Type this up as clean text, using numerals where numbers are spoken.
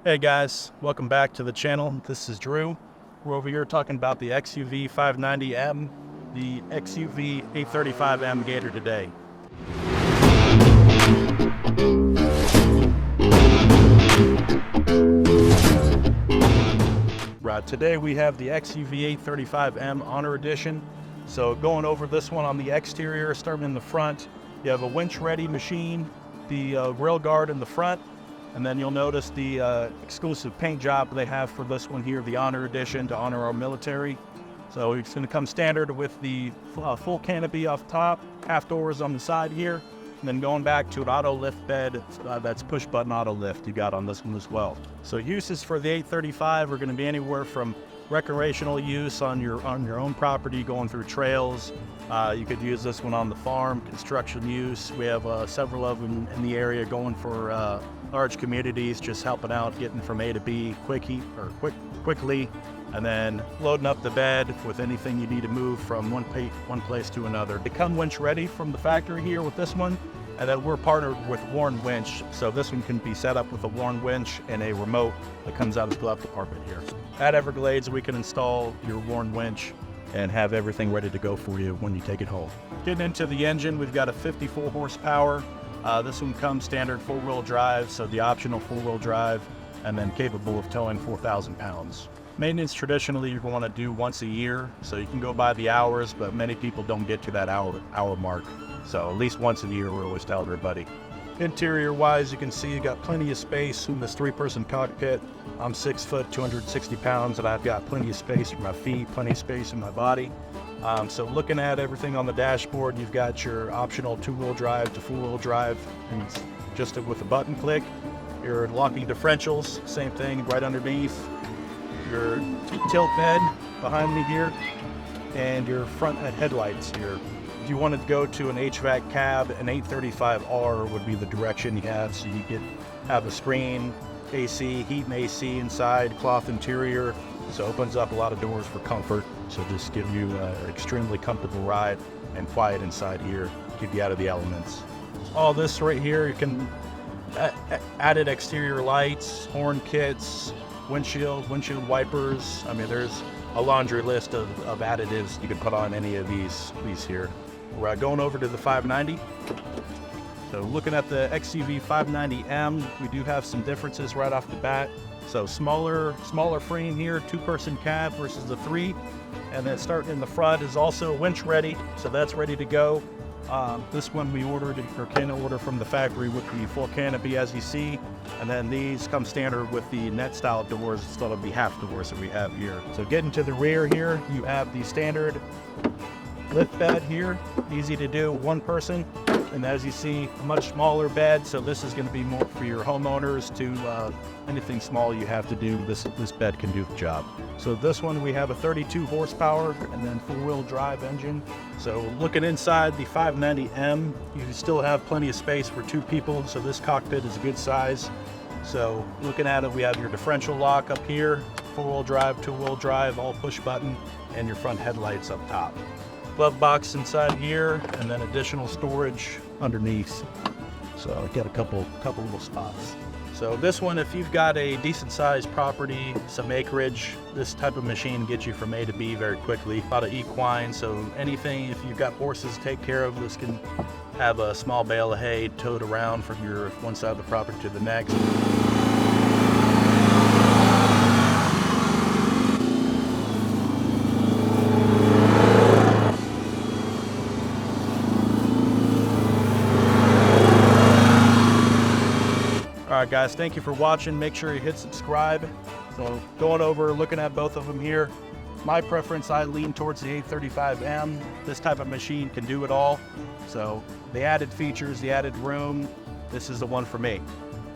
Hey guys, welcome back to the channel. This is Drew. We're over here talking about the XUV590M, the XUV835M Gator today. Right, today we have the XUV835M Honor Edition. So going over this one on the exterior, starting in the front, you have a winch-ready machine, the rail guard in the front, and then you'll notice the exclusive paint job they have for this one here, the Honor Edition, to honor our military. So it's going to come standard with the full canopy off top, half doors on the side here, and then going back to an auto lift bed that's push button auto lift you got on this one as well. So uses for the 835 are going to be anywhere from recreational use on your own property, going through trails. You could use this one on the farm, construction use. We have several of them in the area going for large communities, just helping out, getting from A to B quickly, and then loading up the bed with anything you need to move from one place to another. They come winch ready from the factory here with this one, and then we're partnered with Warren Winch, so this one can be set up with a Warren Winch and a remote that comes out of the glove compartment here. At Everglades, we can install your Warren Winch and have everything ready to go for you when you take it home. Getting into the engine, we've got a 54 horsepower. This one comes standard four-wheel drive, so the optional four-wheel drive, and then capable of towing 4,000 pounds. Maintenance traditionally you're going to do once a year, so you can go by the hours, but many people don't get to that hour mark. So at least once a year, we always tell everybody. Interior wise, you can see you got plenty of space in this 3-person cockpit. I'm 6 foot, 260 pounds, and I've got plenty of space for my feet, plenty of space in my body. So looking at everything on the dashboard, you've got your optional 2-wheel drive to 4-wheel drive, and just with a button click. Your locking differentials, same thing right underneath. Your tilt bed behind me here, and your front headlights here. If you wanted to go to an HVAC cab, an 835R would be the direction you have, so you have a screen, AC, heat and AC inside, cloth interior, so it opens up a lot of doors for comfort. So just give you an extremely comfortable ride and quiet inside here, keep you out of the elements. All this right here, you can added exterior lights, horn kits, windshield wipers. I mean, there's a laundry list of additives you can put on any of these here. We're going over to the 590. So looking at the XUV590M, we do have some differences right off the bat. So smaller frame here, 2-person cab versus the 3. And then starting in the front is also winch ready, so that's ready to go. This one we ordered, or can order from the factory with the full canopy as you see. And then these come standard with the net style doors instead of the half doors that we have here. So getting to the rear here, you have the standard lift bed here, easy to do, 1 person. And as you see, a much smaller bed, so this is going to be more for your homeowners to anything small you have to do, this bed can do the job. So this one we have a 32 horsepower and then 4-wheel drive engine. So looking inside the 590M, you still have plenty of space for 2 people, so this cockpit is a good size. So looking at it, we have your differential lock up here, 4-wheel drive, 2-wheel drive, all push button, and your front headlights up top. Glove box inside here, and then additional storage underneath. So I got a couple little spots. So this one, if you've got a decent sized property, some acreage, this type of machine gets you from A to B very quickly. A lot of equine, so anything, if you've got horses to take care of, this can have a small bale of hay towed around from your one side of the property to the next. Alright guys, thank you for watching. Make sure you hit subscribe. So going over, looking at both of them here, my preference, I lean towards the 835M. This type of machine can do it all. So the added features, the added room, this is the one for me.